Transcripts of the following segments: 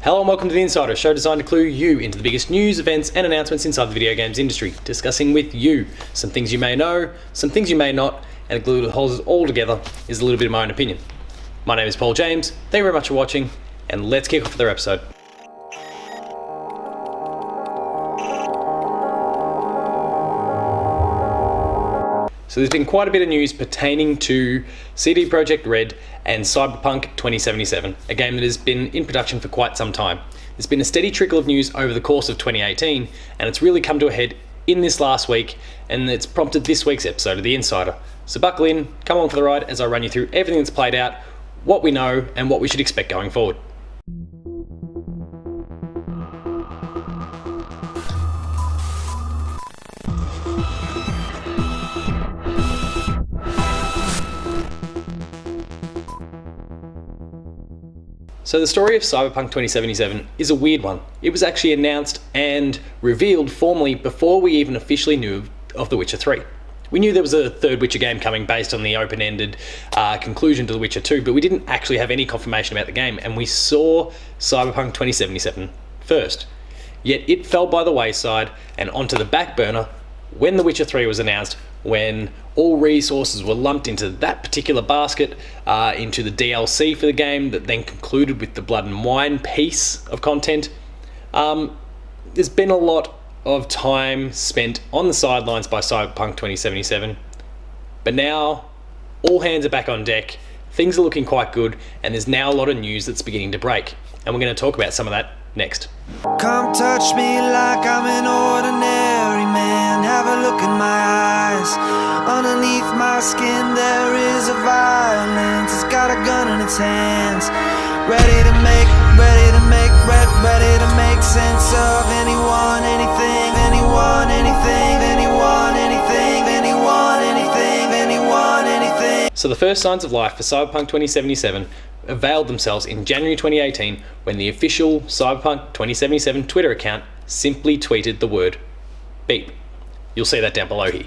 Hello and welcome to The Insider, a show designed to clue you into the biggest news, events and announcements inside the video games industry, discussing with you some things you may know, some things you may not, and the glue that holds it all together is a little bit of my own opinion. My name is Paul James, thank you very much for watching, and let's kick off with our episode. So there's been quite a bit of news pertaining to CD Projekt Red and CyberPunk 2077, a game that has been in production for quite some time. There's been a steady trickle of news over the course of 2018, and it's really come to a head in this last week, and it's prompted this week's episode of The Insider. So buckle in, come along for the ride as I run you through everything that's played out, what we know, and what we should expect going forward. So the story of CyberPunk 2077 is a weird one. It was actually announced and revealed formally before we even officially knew of The Witcher 3. We knew there was a third Witcher game coming based on the open-ended conclusion to The Witcher 2, but we didn't actually have any confirmation about the game, and we saw CyberPunk 2077 first. Yet it fell by the wayside and onto the back burner when The Witcher 3 was announced, when all resources were lumped into that particular basket, into the DLC for the game that then concluded with the Blood and Wine piece of content. There's been a lot of time spent on the sidelines by Cyberpunk 2077, but now all hands are back on deck, things are looking quite good, and there's now a lot of news that's beginning to break, and we're going to talk about some of that next. Come touch me like I'm an ordinary man. Have a look in my eyes. Underneath my skin there is a violence. It's got a gun in its hands. Ready to make sense of anyone, anything, anyone, anything, anyone, anything, anyone, anything, anyone, anything. So the first signs of life for Cyberpunk 2077 availed themselves in January 2018 when the official Cyberpunk 2077 Twitter account simply tweeted the word beep. You'll see that down below here.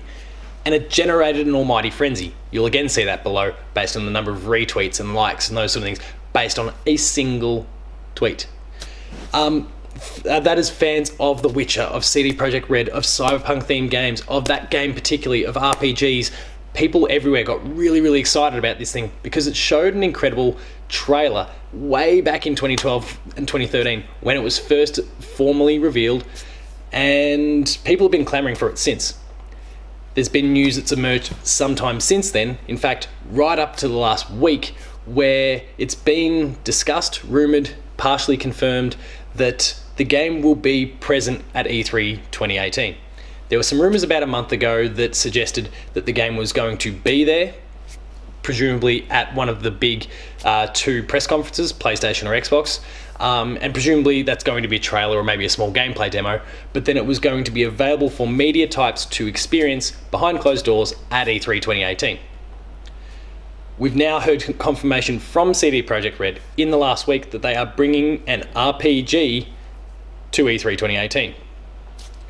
And it generated an almighty frenzy. You'll again see that below based on the number of retweets and likes and those sort of things based on a single tweet. That is fans of The Witcher, of CD Projekt Red, of Cyberpunk themed games, of that game particularly, of RPGs. People everywhere got really excited about this thing because it showed an incredible trailer way back in 2012 and 2013 when it was first formally revealed, and people have been clamoring for it since. There's been news that's emerged sometime since then, in fact right up to the last week, where it's been discussed, rumoured, partially confirmed that the game will be present at E3 2018. There were some rumours about a month ago that suggested that the game was going to be there, presumably at one of the big two press conferences, PlayStation or Xbox, and presumably that's going to be a trailer or maybe a small gameplay demo, but then it was going to be available for media types to experience behind closed doors at E3 2018. We've now heard confirmation from CD Projekt Red in the last week that they are bringing an RPG to E3 2018.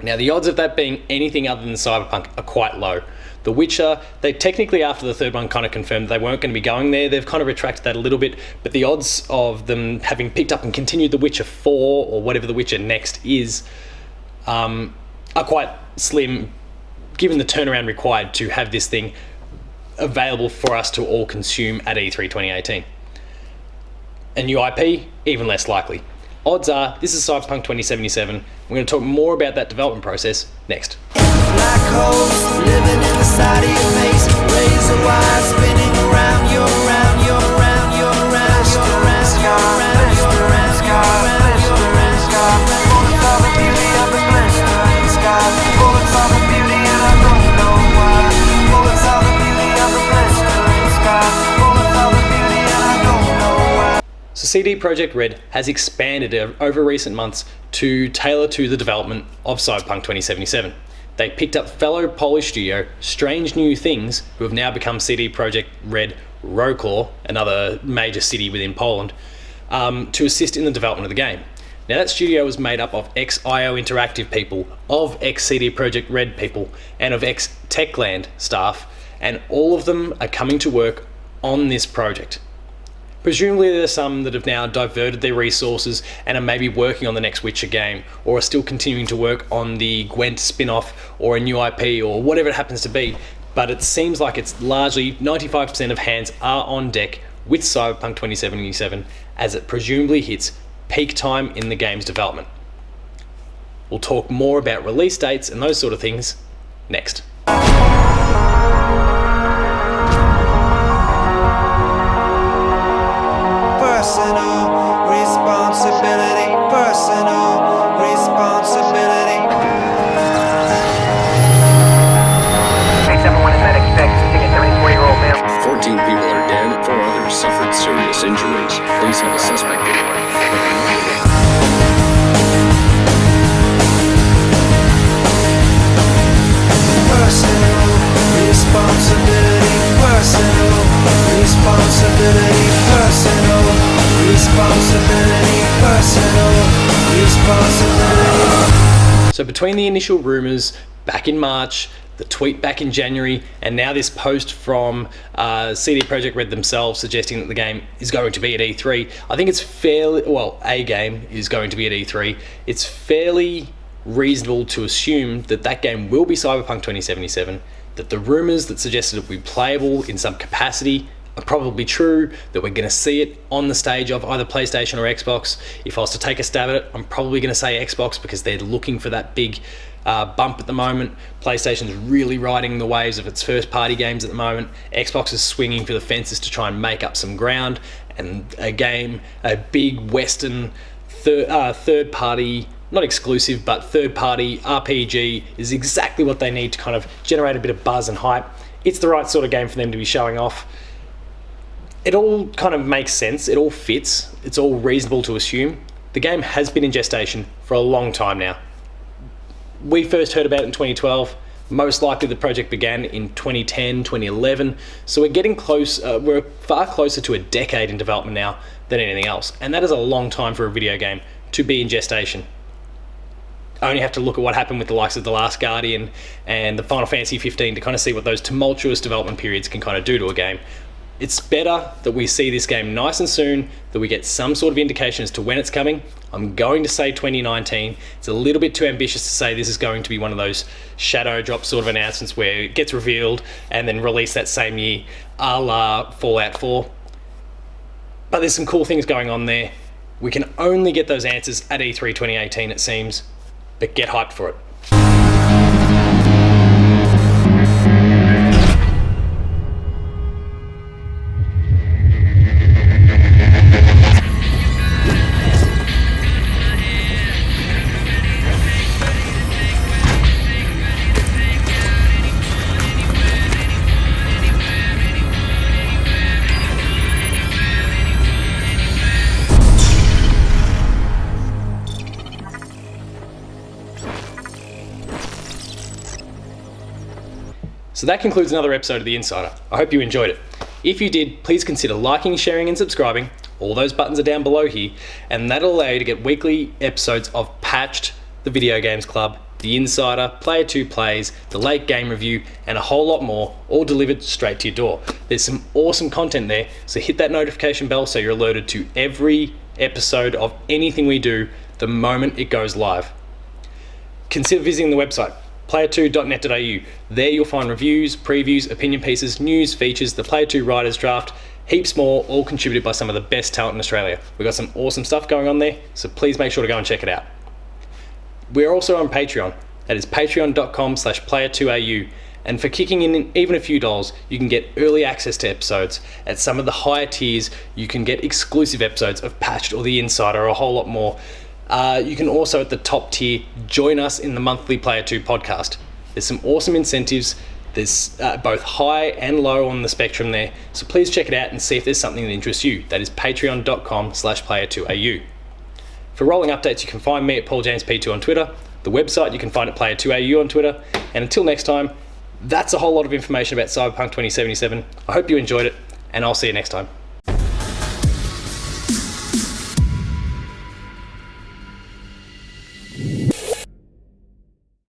Now, the odds of that being anything other than Cyberpunk are quite low. The Witcher, they technically, after the third one, kind of confirmed they weren't going to be going there. They've kind of retracted that a little bit, but the odds of them having picked up and continued The Witcher 4, or whatever The Witcher next is, are quite slim, given the turnaround required to have this thing available for us to all consume at E3 2018. A new IP, even less likely. Odds are, this is Cyberpunk 2077. We're going to talk more about that development process next. Black holes living inside of your face. Razor wire spinning around your round, your round, your round, your round, your round, your round, your round, your round. Bullets are the beauty of the blistering sky. Bullets are the beauty and I don't know why. Bullets are the beauty of the blistering sky. Bullets are the beauty and I don't know why. So CD Projekt Red has expanded over recent months to tailor to the development of Cyberpunk 2077. They picked up fellow Polish studio Strange New Things, who have now become CD Projekt Red Wrocław, another major city within Poland, to assist in the development of the game. Now that studio was made up of ex-IO Interactive people, of ex-CD Projekt Red people, and of ex-Techland staff, and all of them are coming to work on this project. Presumably there are some that have now diverted their resources and are maybe working on the next Witcher game, or are still continuing to work on the Gwent spin-off or a new IP or whatever it happens to be, but it seems like it's largely 95% of hands are on deck with CyberPunk 2077 as it presumably hits peak time in the game's development. We'll talk more about release dates and those sort of things next. Personal responsibility, personal responsibility. Makes everyone in medic check, seeing a 34-year-old male. 14 people are dead, 4 others suffered serious injuries. Police have a suspect in mind. Personal responsibility, personal responsibility, personal responsibility, personal responsibility. So between the initial rumours back in March, the tweet back in January, and now this post from CD Projekt Red themselves suggesting that the game is going to be at E3, I think it's fairly, well, a game is going to be at E3. It's fairly reasonable to assume that that game will be Cyberpunk 2077, that the rumours that suggested it would be playable in some capacity are probably true, that we're going to see it on the stage of either PlayStation or Xbox. If I was to take a stab at it, I'm probably going to say Xbox because they're looking for that big bump at the moment. PlayStation's really riding the waves of its first party games at the moment. Xbox is swinging for the fences to try and make up some ground, and a big Western third party, not exclusive, but third party RPG is exactly what they need to kind of generate a bit of buzz and hype. It's the right sort of game for them to be showing off. It all kind of makes sense, it all fits, it's all reasonable to assume. The game has been in gestation for a long time now. We first heard about it in 2012, most likely the project began in 2010, 2011, so we're getting close, we're far closer to a decade in development now than anything else, and that is a long time for a video game to be in gestation. I only have to look at what happened with the likes of The Last Guardian and the Final Fantasy 15 to kind of see what those tumultuous development periods can kind of do to a game. It's better that we see this game nice and soon, that we get some sort of indication as to when it's coming. I'm going to say 2019. It's a little bit too ambitious to say this is going to be one of those shadow drop sort of announcements where it gets revealed and then released that same year, a la Fallout 4. But there's some cool things going on there. We can only get those answers at E3 2018, it seems, but get hyped for it. So that concludes another episode of The Insider. I hope you enjoyed it. If you did, please consider liking, sharing and subscribing. All those buttons are down below here, and that'll allow you to get weekly episodes of Patched, the Video Games Club, The Insider, Player 2 Plays, The Late Game Review, and a whole lot more, all delivered straight to your door. There's some awesome content there, so hit that notification bell so you're alerted to every episode of anything we do the moment it goes live. Consider visiting the website, player2.net.au. There you'll find reviews, previews, opinion pieces, news, features, the Player 2 Writers Draft, heaps more, all contributed by some of the best talent in Australia. We've got some awesome stuff going on there, so please make sure to go and check it out. We're also on Patreon. That is patreon.com/player2au. And for kicking in even a few dollars, you can get early access to episodes. At some of the higher tiers, you can get exclusive episodes of Patched or The Insider or a whole lot more. You can also, at the top tier, join us in the monthly Player 2 podcast. There's some awesome incentives. There's both high and low on the spectrum there. So please check it out and see if there's something that interests you. That is patreon.com/player2au. For rolling updates, you can find me at PaulJamesP2 on Twitter. The website you can find at Player2au on Twitter. And until next time, that's a whole lot of information about Cyberpunk 2077. I hope you enjoyed it, and I'll see you next time.